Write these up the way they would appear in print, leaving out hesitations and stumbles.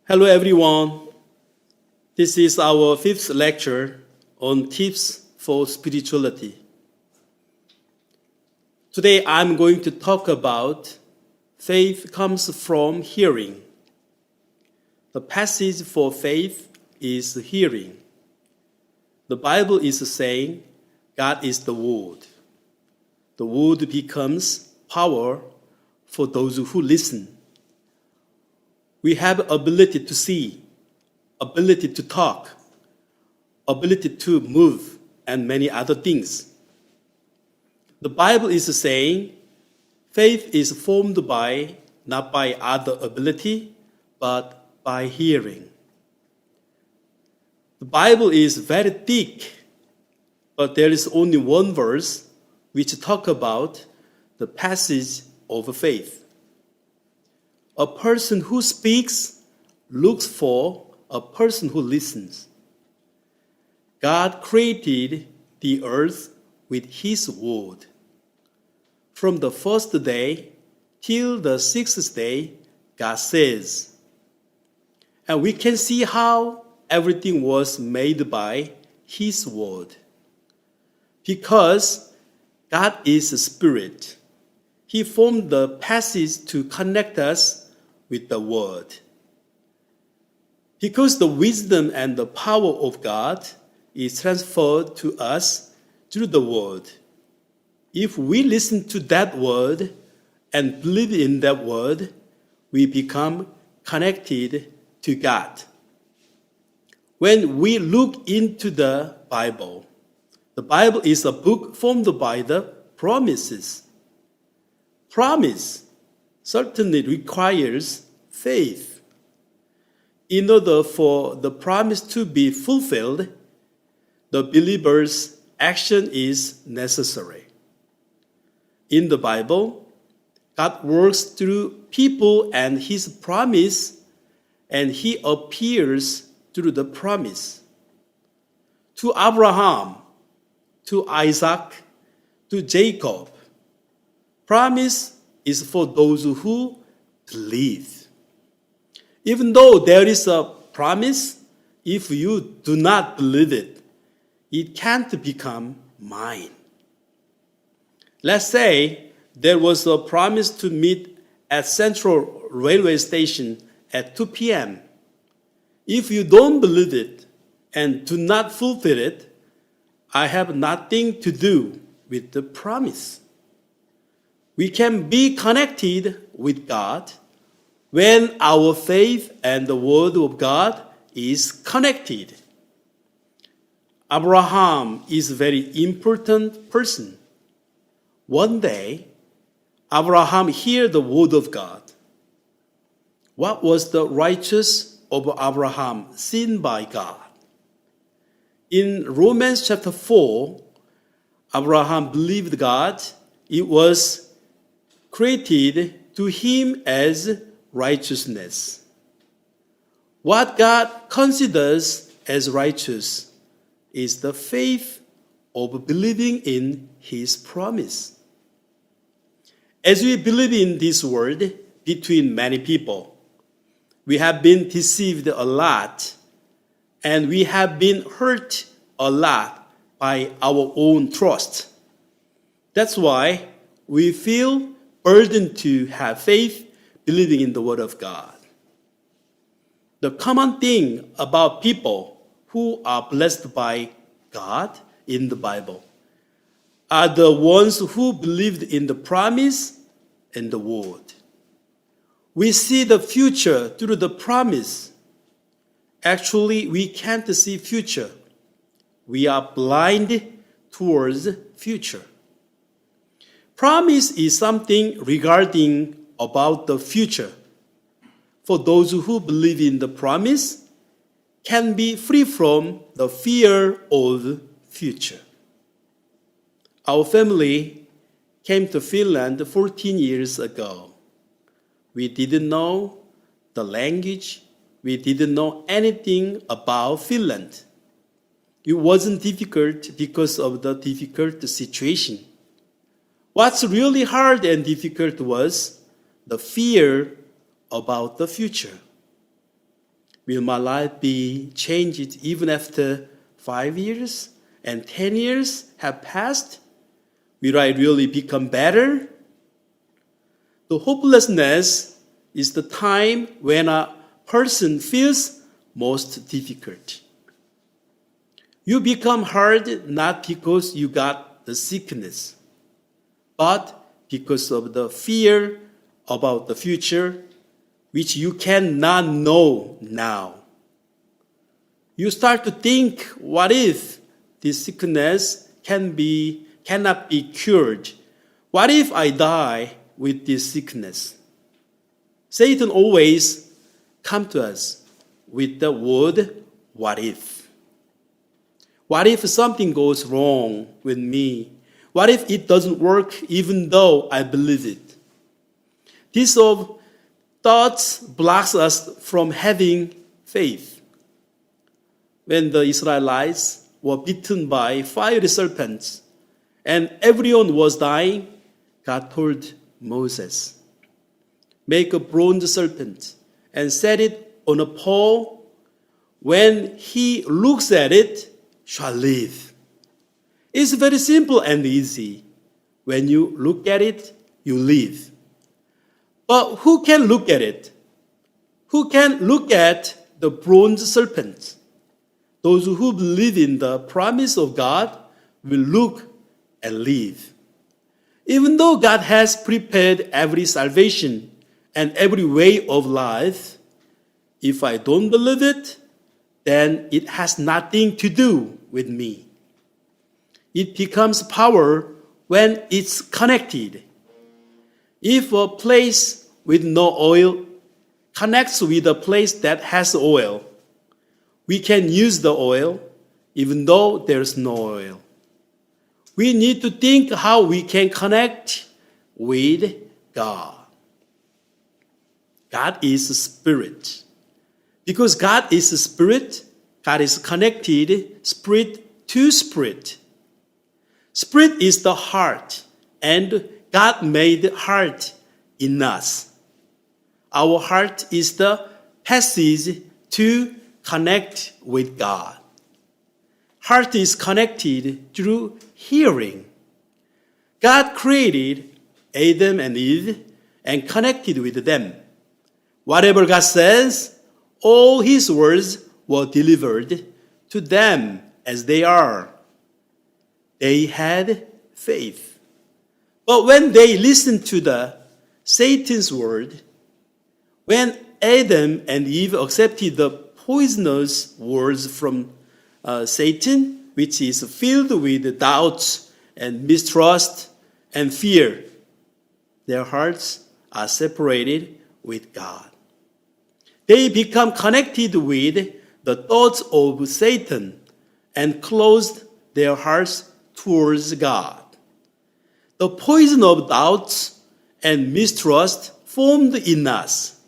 Hello everyone. This is our fifth lecture on tips for spirituality. Today I'm going to talk about faith comes from hearing. The passage for faith is hearing. The Bible is saying God is the Word. The Word becomes power for those who listen. We have ability to see, ability to talk, ability to move, and many other things. The Bible is saying faith is formed by not by other ability, but by hearing. The Bible is very thick, but there is only one verse which talks about the passage of faith. A person who speaks looks for a person who listens. God created the earth with His word. From the first day till the sixth day, God says. And we can see how everything was made by His word. Because God is a spirit, He formed the passage to connect us with the word. Because the wisdom and the power of God is transferred to us through the word. If we listen to that word and believe in that word, we become connected to God. When we look into the Bible is a book formed by the promises. Promise certainly requires faith. In order for the promise to be fulfilled, the believer's action is necessary. In the Bible, God works through people and His promise, and He appears through the promise. To Abraham, to Isaac, to Jacob, promise is for those who believe. Even though there is a promise, if you do not believe it, it can't become mine. Let's say there was a promise to meet at Central Railway Station at 2 p.m. If you don't believe it and do not fulfill it, I have nothing to do with the promise. We can be connected with God when our faith and the Word of God is connected. Abraham is a very important person. One day, Abraham heard the Word of God. What was the righteous of Abraham seen by God? In Romans chapter 4, Abraham believed God. It was created to him as righteousness. What God considers as righteous is the faith of believing in His promise. As we believe in this word between many people, we have been deceived a lot, and we have been hurt a lot by our own trust. That's why we feel burdened to have faith, believing in the Word of God. The common thing about people who are blessed by God in the Bible are the ones who believed in the promise and the Word. We see the future through the promise. Actually, we can't see future. We are blind towards future. Promise is something regarding about the future. For those who believe in the promise, can be free from the fear of future. Our family came to Finland 14 years ago. We didn't know the language. We didn't know anything about Finland. It wasn't difficult because of the difficult situation. What's really hard and difficult was the fear about the future. Will my life be changed even after 5 years and 10 years have passed? Will I really become better? The hopelessness is the time when a person feels most difficult. You become hard not because you got the sickness, but because of the fear about the future, which you cannot know now. You start to think, what if this sickness cannot be cured? What if I die with this sickness? Satan always comes to us with the word, what if? What if something goes wrong with me? What if it doesn't work even though I believe it? These thoughts blocks us from having faith. When the Israelites were bitten by fiery serpents and everyone was dying, God told Moses, make a bronze serpent and set it on a pole. When he looks at it, shall live. It's very simple and easy. When you look at it, you live. But who can look at it? Who can look at the bronze serpent? Those who believe in the promise of God will look and live. Even though God has prepared every salvation and every way of life, if I don't believe it, then it has nothing to do with me. It becomes power when it's connected. If a place with no oil connects with a place that has oil, we can use the oil even though there's no oil. We need to think how we can connect with God. God is a spirit. Because God is a spirit, God is connected spirit to spirit. Spirit is the heart, and God made the heart in us. Our heart is the passage to connect with God. Heart is connected through hearing. God created Adam and Eve and connected with them. Whatever God says, all his words were delivered to them as they are. They had faith. But when they listened to Satan's word, when Adam and Eve accepted the poisonous words from Satan, which is filled with doubts and mistrust and fear, their hearts are separated with God. They become connected with the thoughts of Satan and closed their hearts towards God. The poison of doubts and mistrust formed in us,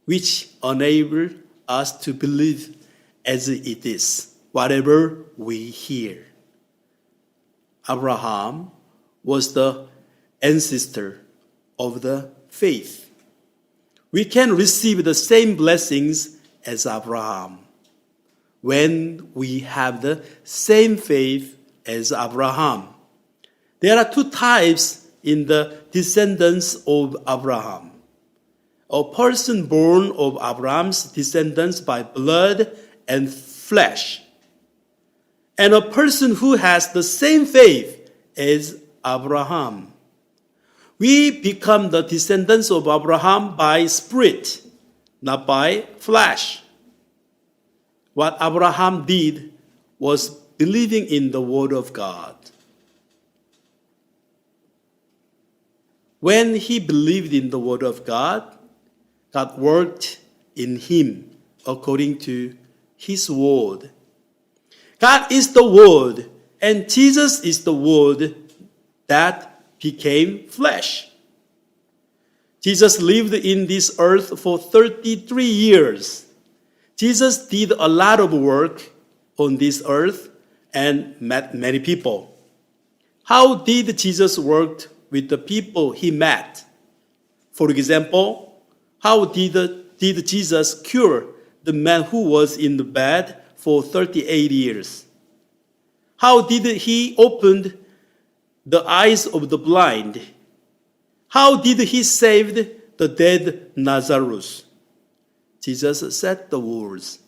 which enable us to believe as it is, whatever we hear. Abraham was the ancestor of the faith. We can receive the same blessings as Abraham when we have the same faith as Abraham. There are two types in the descendants of Abraham. A person born of Abraham's descendants by blood and flesh, and a person who has the same faith as Abraham. We become the descendants of Abraham by spirit, not by flesh. What Abraham did was believing in the word of God. When he believed in the word of God, God worked in him according to his word. God is the word, and Jesus is the word that became flesh. Jesus lived in this earth for 33 years. Jesus did a lot of work on this earth and met many people. How did Jesus work with the people he met? For example, how did Jesus cure the man who was in the bed for 38 years? How did he open the eyes of the blind? How did he save the dead Lazarus? Jesus said the words.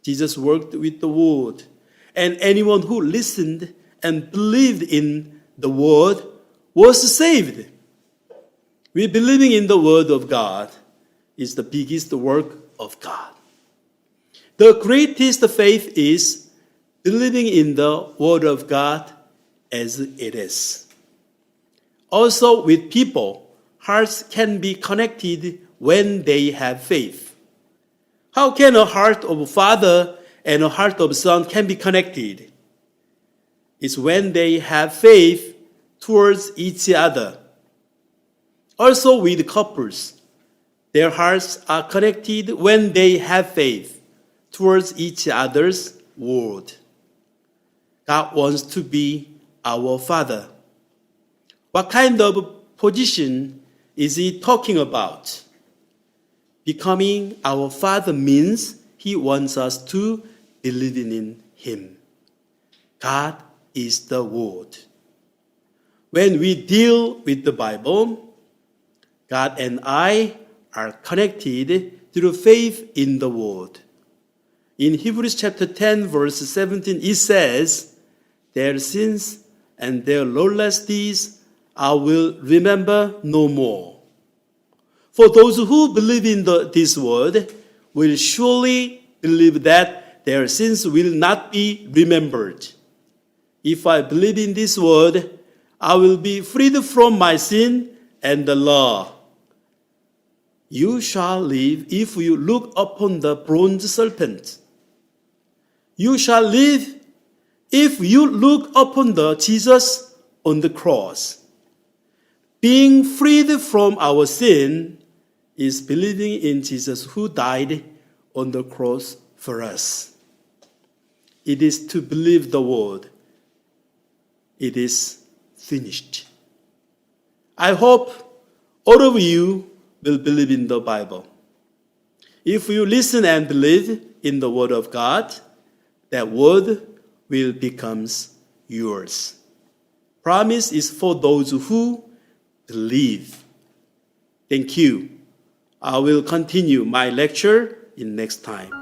Jesus worked with the word, and anyone who listened and believed in the word was saved. We believing in the word of God is the biggest work of God. The greatest faith is believing in the word of God as it is. Also, with people, hearts can be connected when they have faith. How can a heart of a father and a heart of a son can be connected? It's when they have faith towards each other. Also with couples, their hearts are connected when they have faith towards each other's word. God wants to be our Father. What kind of position is he talking about? Becoming our Father means he wants us to believe in him. God is the Word. When we deal with the Bible, God and I are connected through faith in the Word. In Hebrews chapter 10, verse 17, it says, "Their sins and their lawless deeds I will remember no more." For those who believe in this word will surely believe that their sins will not be remembered. If I believe in this word, I will be freed from my sin and the law. You shall live if you look upon the bronze serpent. You shall live if you look upon the Jesus on the cross. Being freed from our sin is believing in Jesus who died on the cross for us. It is to believe the word. It is finished. I hope all of you will believe in the Bible. If you listen and believe in the word of God, that word will become yours. Promise is for those who believe. Thank you. I will continue my lecture in next time.